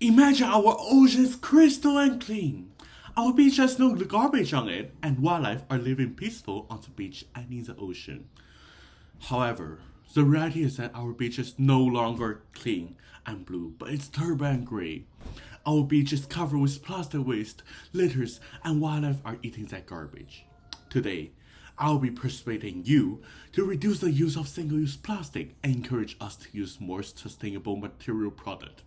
Imagine our oceans crystal and clean. Our beach has no garbage on it, and wildlife are living peaceful on the beach and in the ocean. However, the reality is that our beach is no longer clean and blue, but it's turbo and gray. Our beach is covered with plastic waste, litters, and wildlife are eating that garbage. Today, I'll be persuading you to reduce the use of single-use plastic and encourage us to use more sustainable material product.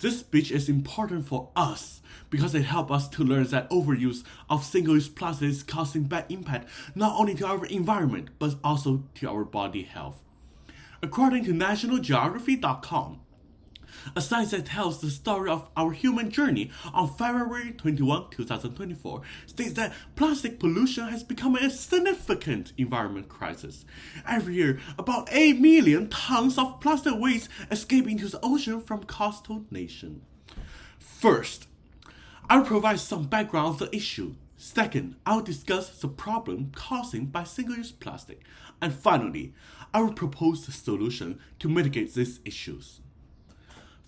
This speech is important for us because it helps us to learn that overuse of single-use plastic is causing bad impact not only to our environment but also to our body health. According to nationalgeography.com, a site that tells the story of our human journey on February 21, 2024, states that plastic pollution has become a significant environment crisis. Every year, about 8 million tons of plastic waste escape into the ocean from coastal nations. First, I'll provide some background of the issue. Second, I'll discuss the problem caused by single-use plastic. And finally, I will propose the solution to mitigate these issues.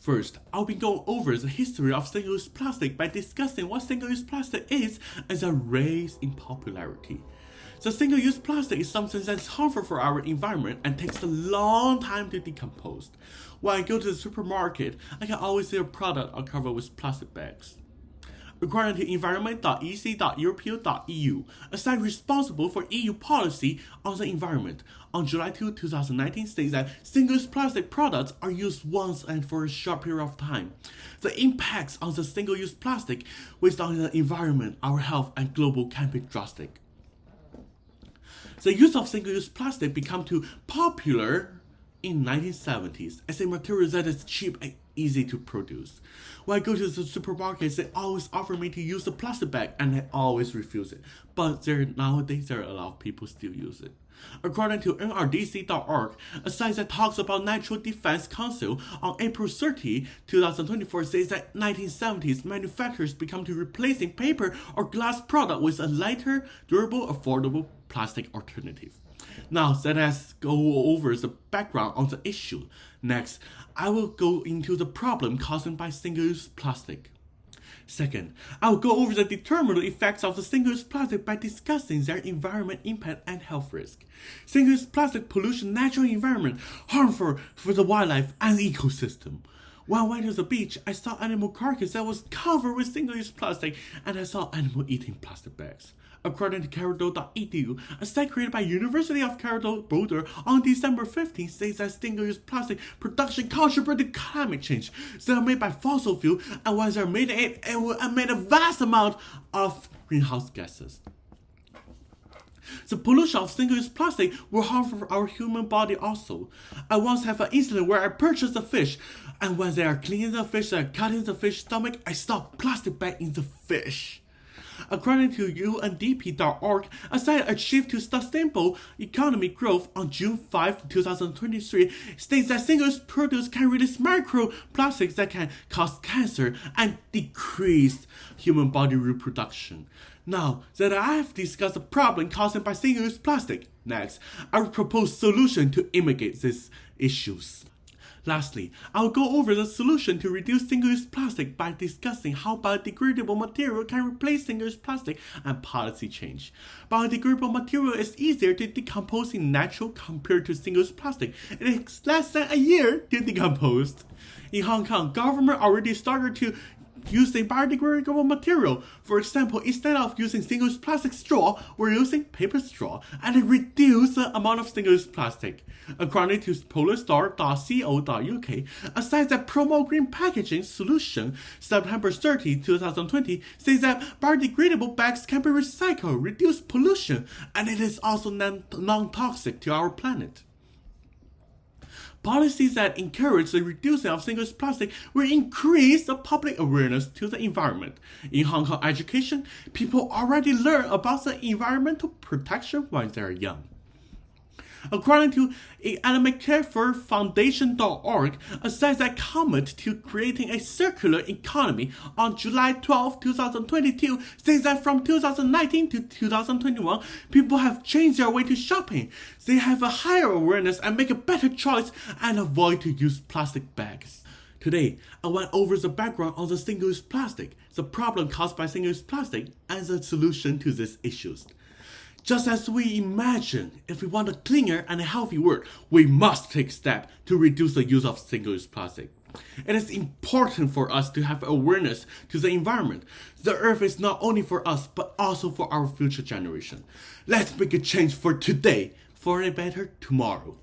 First, I'll be going over the history of single-use plastic by discussing what single-use plastic is and the rise in popularity. The single-use plastic is something that's harmful for our environment and takes a long time to decompose. When I go to the supermarket, I can always see a product are covered with plastic bags. According to environment.ec.european.eu, a site responsible for EU policy on the environment, on July 2, 2019 states that single-use plastic products are used once and for a short period of time. The impacts on the single-use plastic waste on the environment, our health, and global can be drastic. The use of single-use plastic became too popular in 1970s as a material that is cheap and easy to produce. When I go to the supermarkets, they always offer me to use the plastic bag and I always refuse it. But nowadays there are a lot of people still use it. According to nrdc.org, a site that talks about Natural Defense Council, on April 30, 2024 says that 1970s manufacturers become to replacing paper or glass product with a lighter, durable, affordable plastic alternative. Now that has go over the background on the issue. Next, I will go into the problem caused by single-use plastic. Second, I will go over the determinable effects of the single-use plastic by discussing their environment impact and health risk. Single-use plastic pollution natural environment, harmful for the wildlife and ecosystem. When I went to the beach, I saw animal carcass that was covered with single-use plastic and I saw animal eating plastic bags. According to carado.edu, a site created by University of Colorado Boulder on December 15 states that single-use plastic production contribute to climate change. They are made by fossil fuel, and once they are made, it will emit a vast amount of greenhouse gases. The pollution of single-use plastic will harmful for our human body also. I once had an incident where I purchased a fish, and when they are cleaning the fish, they are cutting the fish stomach, I saw plastic bag in the fish. According to UNDP.org, a site achieved to sustainable economic growth on June 5, 2023, states that single-use produce can release microplastics that can cause cancer and decrease human body reproduction. Now that I have discussed the problem caused by single-use plastic, next, I will propose solution to mitigate these issues. Lastly, I'll go over the solution to reduce single-use plastic by discussing how biodegradable material can replace single-use plastic and policy change. Biodegradable material is easier to decompose in natural compared to single-use plastic. It takes less than a year to decompose. In Hong Kong, government already started to using biodegradable material. For example, instead of using single-use plastic straw, we're using paper straw, and it reduces the amount of single-use plastic. According to polarstar.co.uk, a site that promotes green packaging solution, September 30, 2020, says that biodegradable bags can be recycled, reduce pollution, and it is also non-toxic to our planet. Policies that encourage the reducing of single-use plastic will increase the public awareness to the environment. In Hong Kong education, people already learn about the environmental protection when they are young. According to animalcareforfoundation.org, a site that committed to creating a circular economy on July 12, 2022, says that from 2019 to 2021, people have changed their way to shopping. They have a higher awareness and make a better choice and avoid to use plastic bags. Today, I went over the background on the single-use plastic, the problem caused by single-use plastic, and the solution to these issues. Just as we imagine, if we want a cleaner and a healthy world, we must take steps to reduce the use of single-use plastic. It is important for us to have awareness to the environment. The earth is not only for us, but also for our future generation. Let's make a change for today, for a better tomorrow.